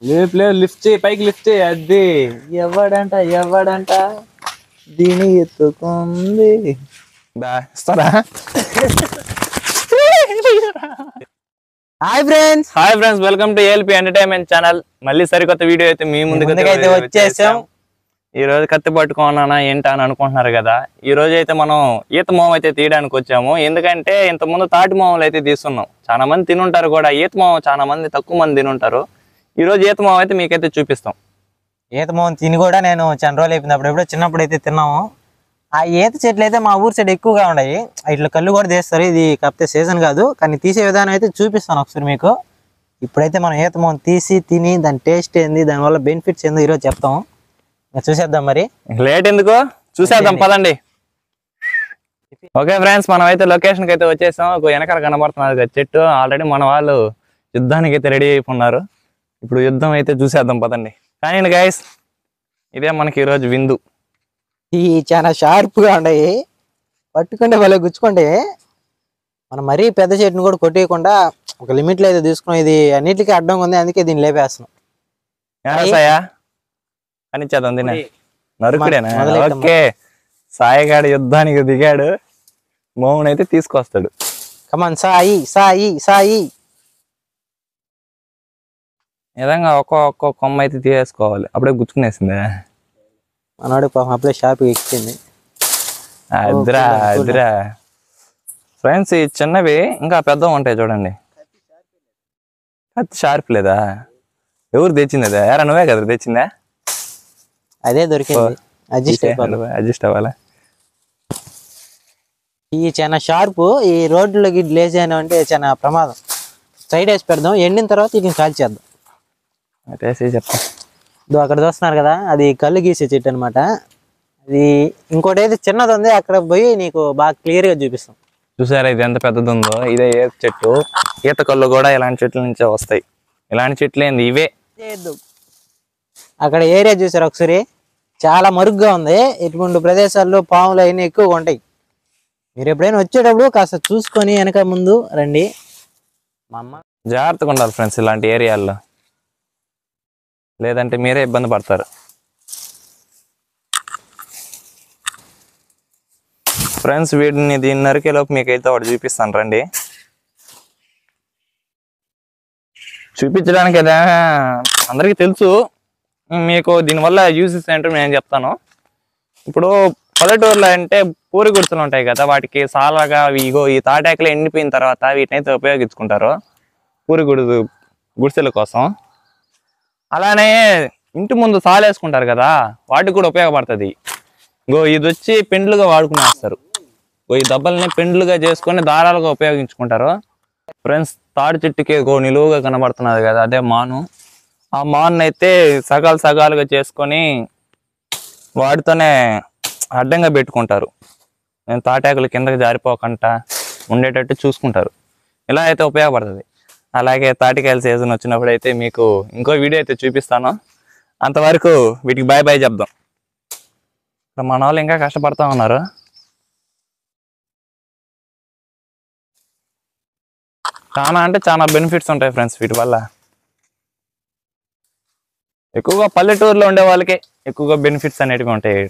లేపు లేవు లిఫ్ట్ చేయి పైకి లిఫ్ట్ చేయి అది ఎవడంట దీని ఎత్తుకుంది ఇస్తారా hi friends welcome to ALP entertainment channel. మళ్ళీ సరికొత్త వీడియో అయితే మీ ముందుకు వచ్చేసాం. ఈ రోజు కత్తి పట్టుకోనా ఏంటా అని అనుకుంటున్నారు కదా. ఈ రోజు అయితే మనం ఈత మొహం అయితే తీయడానికి వచ్చాము. ఎందుకంటే ఇంత ముందు తాటి మొహంలు అయితే తీస్తున్నాం. చాలా మంది తినుంటారు కూడా. ఈత మొహం చాలా మంది తక్కువ మంది తినుంటారు. ఈ రోజు ఈత మొహం అయితే మీకైతే చూపిస్తాం. ఈత మొహం తిని కూడా నేను చాలా రోజులు అయిపోయింది. ఎప్పుడో చిన్నప్పుడు అయితే తిన్నాము. ఆ ఈత చెట్లు అయితే మా ఊరు సైడ్ ఎక్కువగా ఉన్నాయి. ఇట్లా కళ్ళు కూడా తీస్తారు. ఇది కాకపోతే సీజన్ కాదు, కానీ తీసే విధానం అయితే చూపిస్తాను ఒకసారి మీకు. ఇప్పుడైతే మనం ఈత మొహం తీసి తిని దాని టేస్ట్ ఏంది, దానివల్ల బెనిఫిట్స్ ఏందో ఈరోజు చెప్తాము. చూసేద్దాం. మరి లేట్ ఎందుకు, చూసేద్దాం పదండి. ఓకే ఫ్రెండ్స్, మనం అయితే లొకేషన్కి అయితే వచ్చేసాం. వెనకాల కనబడుతున్నారు చెట్టు. ఆల్రెడీ మన వాళ్ళు యుద్ధానికి అయితే రెడీ అయిపోయినారు. ఇప్పుడు యుద్ధం అయితే చూసేద్దాం పదండి. కానీ గైస్, ఇదే మనకి ఈరోజు విందు. ఈ చాలా షార్ప్గా ఉన్నాయి. పట్టుకుంటే వాళ్ళే గుచ్చుకుంటే మనం మరీ పెద్ద చెట్టును కూడా కొట్టేయకుండా ఒక లిమిట్లో అయితే తీసుకున్నాం. ఇది అన్నిటికీ అడ్డంగా ఉంది, అందుకే దీన్ని లేపేస్తున్నాం. కనిచ్చేద్దాం దీన్ని. నరుకుడేనా? ఓకే, సాయిగాడు యుద్ధానికి దిగాడు. మోహన్ అయితే తీసుకొస్తాడు. కమాన్ సాయి సాయి సాయి. నిజంగా ఒక్కో కొమ్మ అయితే తీసేసుకోవాలి. అప్పుడే గుచ్చుకునేసిందే మనోడు పాపం అప్పుడే షాప్ ఎక్కింది. అదిరా ఫ్రెండ్స్, ఈ చిన్నవి ఇంకా పెద్దవి ఉంటాయి చూడండి. కత్తి షార్ప్ లేదా? ఎవరు తెచ్చింది? అదే ఎరా నువ్వే కదా తెచ్చిందా? అదే దొరికింది. అడ్జస్ట్ అవ్వాలా? ఈ చాలా షార్ప్. ఈ రోడ్లోకి లేజ్ అయినా అంటే చాలా ప్రమాదం. సైడ్ వేసి పెడదాం, ఎండిన తర్వాత వీటిని కాల్చేద్దాం. చెప్తా. అక్కడ చూస్తున్నారు కదా, అది కళ్ళు గీసే చెట్టు అనమాట. అది ఇంకోటి అయితే చిన్నది ఉంది, అక్కడ పోయి నీకు బాగా క్లియర్గా చూపిస్తాం. చూసారా ఇది ఎంత పెద్దది ఉందో? ఇదే ఈత చెట్టు. ఈత కళ్ళు కూడా ఇలాంటి చెట్ల నుంచే వస్తాయి. ఇలాంటి చెట్లు ఏంది ఇవే. అక్కడ ఏరియా చూసారు ఒకసారి, చాలా మరుగ్గా ఉంది. ఇటువంటి ప్రదేశాల్లో పాములు అయినా ఎక్కువగా ఉంటాయి. మీరు ఎప్పుడైనా వచ్చేటప్పుడు కాస్త చూసుకొని వెనక ముందు రండి. మా అమ్మ జాగ్రత్తగా ఉండాలి ఫ్రెండ్స్ ఇలాంటి ఏరియాల్లో, లేదంటే మీరే ఇబ్బంది పడతారు. ఫ్రెండ్స్, దీన్ని నరికేలోపు మీకైతే ఒకటి చూపిస్తాను రండి. చూపించడానికి కదా అందరికీ తెలుసు. మీకు దీనివల్ల యూజెస్ ఏంటో నేను చెప్తాను. ఇప్పుడు పల్లెటూరులో అంటే పూరి గుడిసెలు ఉంటాయి కదా, వాటికి సాలాగా ఇగో ఈ తాటాకులు ఎండిపోయిన తర్వాత వీటినైతే ఉపయోగించుకుంటారు పూరి గుడిసెల కోసం. అలానే ఇంటి ముందు సాలేసుకుంటారు కదా, వాటికి కూడా ఉపయోగపడుతుంది. ఇది వచ్చి పెండ్లుగా వాడుకునేస్తారు. ఈ దెబ్బల్ని పెండ్లుగా చేసుకొని దారాలుగా ఉపయోగించుకుంటారు. ఫ్రెండ్స్, తాడి చెట్టుకి నిలువుగా కనబడుతున్నది కదా, అదే మాను. ఆ మాను అయితే సగాలుగా చేసుకొని వాటితోనే అడ్డంగా పెట్టుకుంటారు. నేను తాటాకులు కిందకి జారిపోకుండా ఉండేటట్టు చూసుకుంటారు. ఇలా అయితే ఉపయోగపడుతుంది. అలాగే తాటికాయల సీజన్ వచ్చినప్పుడు అయితే మీకు ఇంకో వీడియో అయితే చూపిస్తాను. అంతవరకు వీటికి బాయ్ బాయ్ చెప్దాం. మన వాళ్ళు ఇంకా కష్టపడతా ఉన్నారు. చాలా బెనిఫిట్స్ ఉంటాయి ఫ్రెండ్స్ వీటి వల్ల. ఎక్కువగా పల్లెటూరులో ఉండే వాళ్ళకే ఎక్కువగా బెనిఫిట్స్ అనేటివి ఉంటాయి.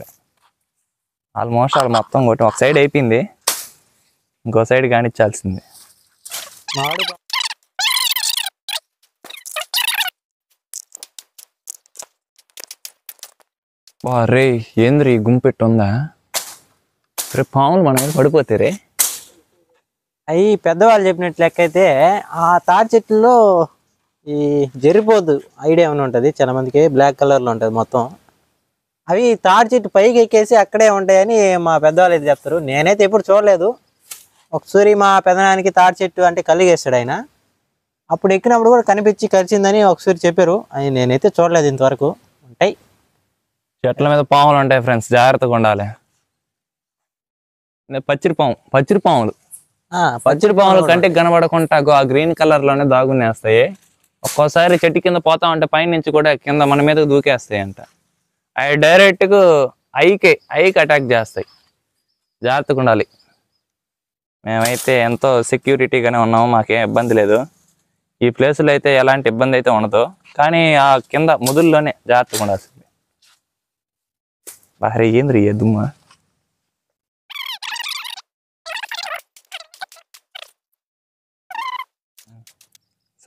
ఆల్మోస్ట్ వాళ్ళు మొత్తం కొట్టి ఒక సైడ్ అయిపోయింది, ఇంకో సైడ్ కానిచ్చాల్సింది. రే ఏంద్రీ గుంపెట్టు ఉందా? రేపు పాములు మన మీద పడిపోతే రే. అవి పెద్దవాళ్ళు చెప్పినట్లు లెక్క అయితే ఆ తాటి చెట్లలో ఈ జరిపోదు ఐడియా ఏమైనా ఉంటుంది. చాలా మందికి బ్లాక్ కలర్లో ఉంటుంది మొత్తం. అవి తాటి చెట్టు పైకి ఎక్కేసి అక్కడే ఉంటాయని మా పెద్దవాళ్ళు అయితే చెప్తారు. నేనైతే ఎప్పుడు చూడలేదు. ఒకసారి మా పెదనానికి తాటి చెట్టు అంటే కలిగేస్తాడు ఆయన. అప్పుడు ఎక్కినప్పుడు కూడా కనిపించి కలిసిందని ఒకసారి చెప్పారు. అని నేనైతే చూడలేదు ఇంతవరకు. ఉంటాయి చెట్ల మీద పాములు ఉంటాయి ఫ్రెండ్స్, జాగ్రత్తగా ఉండాలి. పచ్చిరి పాములు కంటికి కనబడకుండా ఆ గ్రీన్ కలర్ లోనే దాగునేస్తాయి. ఒక్కోసారి చెట్టు కింద పోతా ఉంటే పైనుంచి కూడా కింద మన మీద దూకేస్తాయి అంట. అవి డైరెక్ట్గా ఐకి అటాక్ చేస్తాయి. జాగ్రత్తగా ఉండాలి. మేమైతే ఎంతో సెక్యూరిటీగానే ఉన్నాము, మాకేం ఇబ్బంది లేదు. ఈ ప్లేసులో అయితే ఎలాంటి ఇబ్బంది అయితే ఉండదు, కానీ ఆ కింద ముదుల్లోనే జాగ్రత్తగా ఉండాల్సింది. బాహరి ఏంద్రీ దుమ్మ.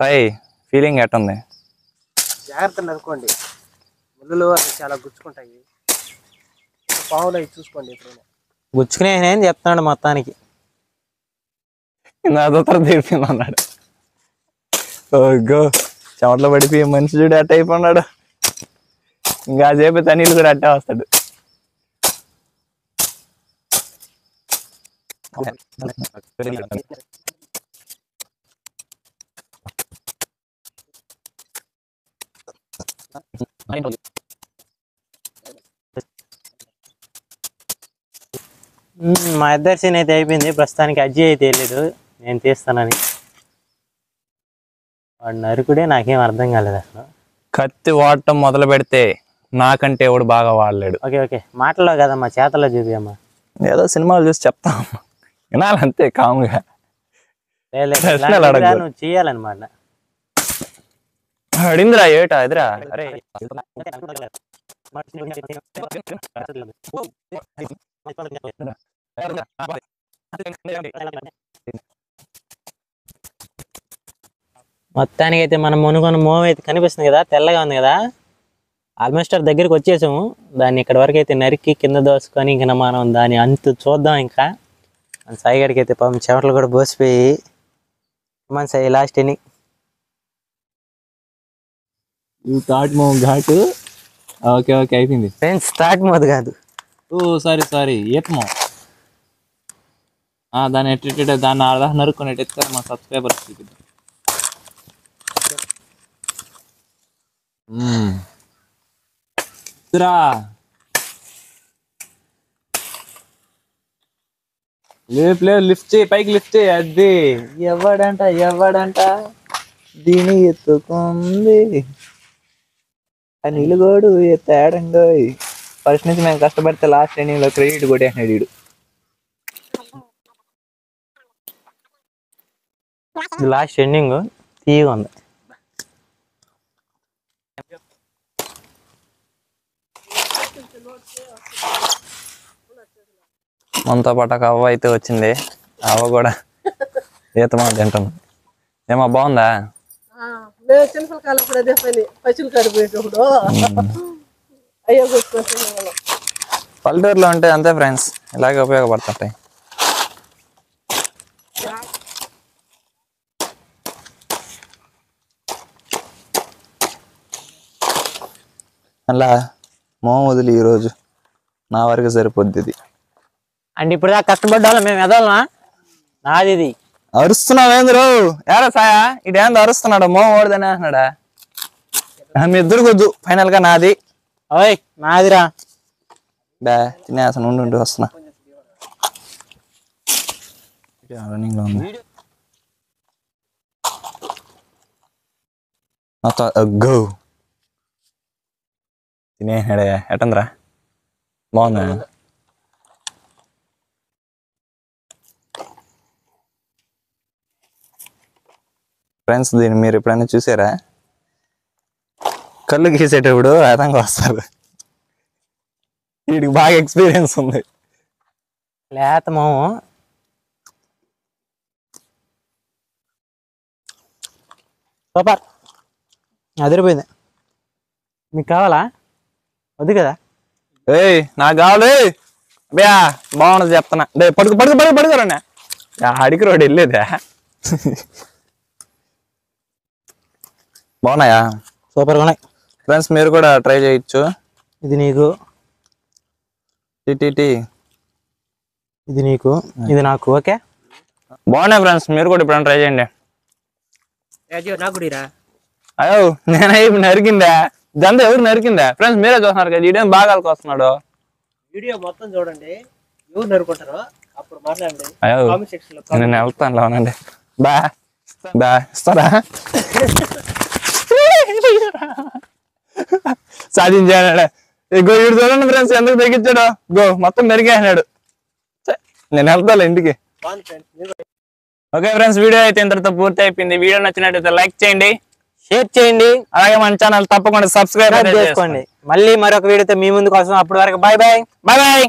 సాయి ఫీలింగ్ ఎట్టుంది? జాగ్రత్త నరుకోండి, ముళ్ళు అవి చాలా గుచ్చుకుంటాయి. పావులు అవి చూసుకోండి ఎప్పుడైనా. గుచ్చుకునే చెప్తున్నాడు మొత్తానికి. నా దూతర తీర్పింది అన్నాడు. ఓగో చెమటలో పడిపోయి మనిషి చూడు అట్ట అయిపోన్నాడు. ఇంకా చెప్పి తనీళ్ళు కూడా అట్టే వస్తాడు. మా ఇద్దరి సీన్ అయితే అయిపోయింది. ప్రస్తుతానికి అజ్జి అయితే తెలియదు నేను తీస్తానని. వాడు నరుకుడే నాకేం అర్థం కాలేదు అసలు. కత్తి వాడటం మొదలు పెడితే నాకంటే ఎవడు బాగా వాడలేడు. ఓకే ఓకే, మాటల్లో కదమ్మా, చేతల్లో చూపియమ్మా. ఏదో సినిమాలు చూసి చెప్తాం, వినాలంతే కాముగా. నువ్వు చెయ్యాలన్నమాట. అడిందిరా ఏటా ఎదురా. అరే మొత్తానికి అయితే మనం మునుగొన్న మోవ్ అయితే కనిపిస్తుంది కదా, తెల్లగా ఉంది కదా. ఆల్మోస్ట్ దగ్గరికి వచ్చేసాము. దాన్ని ఇక్కడ వరకు అయితే నరికి కింద దోసుకొని ఇంకా మనం దాని అంతు చూద్దాం. ఇంకా మన సాయిగడికి అయితే పాపం చెమటలు కూడా పోసిపోయి మన సాయి లాస్ట్ ఎన్ని థర్డ్ మో ఘాటు. ఓకే ఓకే అయిపోయింది ఫ్రెండ్స్. స్టార్ట్ మోదు కాదు, ఓ సారీ ఏతమో. దాన్ని ఎట్ట దాన్ని అర్ధ నరుక్కుని ఎత్తారు మా సబ్స్క్రైబర్స్. లేదు లిఫ్ట్ చేయి, పైకి లిఫ్ట్ చేయి. అది ఎవడంట దీని ఎత్తుకుంది నిలుగోడు ఎత్తాడంగో. ఫస్ట్ నుంచి మేము కష్టపడితే లాస్ట్ ఎండింగ్ లో క్రెడిట్ కొట్టేసినాడు వీడు. లాస్ట్ ఎండింగ్ తీయగా ఉంది. మనతో పాటు ఒక అవ్వ అయితే వచ్చింది. అవ్వ కూడా ఈతమా తింటాను. ఏమో బాగుందా? పల్లెటూరులో ఉంటే అంతే ఫ్రెండ్స్, ఇలాగే ఉపయోగపడుతుంటాయి. అలా మోం వదిలి ఈరోజు నా వరకు సరిపోద్ది ఇది. అంటే ఇప్పుడు దాకా కష్టపడ్డా మేము ఎదలనా? నాది ఇది. అరుస్తున్నావేంద్రు ఏరా సాయా? ఇదేందో అరుస్తున్నాడు, మోం ఓడదని అంటున్నాడా? మీ ఇద్దరు కొద్దు, ఫైనల్ గా నాది. ఓయ్ నాదిరా. బా తినేసాను, ఉండి వస్తున్నా. రన్నింగ్ లో ఉంది గో. తినేసాడే ఎట్టంద్రా? బాగుందా? ఫ్రెండ్స్ దీన్ని మీరు ఎప్పుడైనా చూసారా? కళ్ళు గీసేటప్పుడు అదంగా వస్తారు. వీడికి బాగా ఎక్స్పీరియన్స్ ఉంది. లేత మోము సూపర్, అదిరిపోయింది. మీకు కావాలా? వద్దు కదా? ఏయ్ నాకు కావాలి అబ్బా. బాగున్నది చెప్తున్నా. పడుకోరండి. అడిగి రోడ్ వెళ్ళేదా? బాగున్నాయా? సూపర్గా ఉన్నాయి ఫ్రెండ్స్, మీరు కూడా ట్రై చేయొచ్చు. ఇది నీకు, ఇది నీకు, ఇది నాకు. ఓకే బాగున్నాయి ఫ్రెండ్స్, మీరు కూడా ఇప్పుడు ట్రై చేయండి. అయ్యో నేనే ఇప్పుడు నరికిందా? ఇదంతా ఎవరు నరికిందా? ఫ్రెండ్స్ మీరే చూస్తున్నారు కదా, వీడియో బాగా వస్తున్నాడు. వీడియో మొత్తం చూడండి, ఎవరు నరుకుంటారో అప్పుడు మాట్లాడండి. అయ్యో కామెంట్ సెక్షన్ లో నేను వెళ్తాను లోనండి. బా ఇస్తారా? సాధించాడు. గో వీడు చూడండి ఫ్రెండ్స్ ఎందుకు తగ్గించాడు. గో మొత్తం మెరిగేసినాడు. నేను వెళ్తాను ఇంటికి. బాగుంది ఫ్రెండ్స్. ఓకే ఫ్రెండ్స్, వీడియో అయితే ఇంతటితో పూర్తి అయిపోయింది. వీడియో నచ్చినట్టయితే లైక్ చేయండి, షేర్ చేయండి, అలాగే మన ఛానల్ తప్పకుండా సబ్స్క్రైబ్ చేసుకోండి. మళ్ళీ మరొక వీడియోతో మీ ముందుకు వస్తాం. అప్పటి వరకు బాయ్ బాయ్. Bye bye.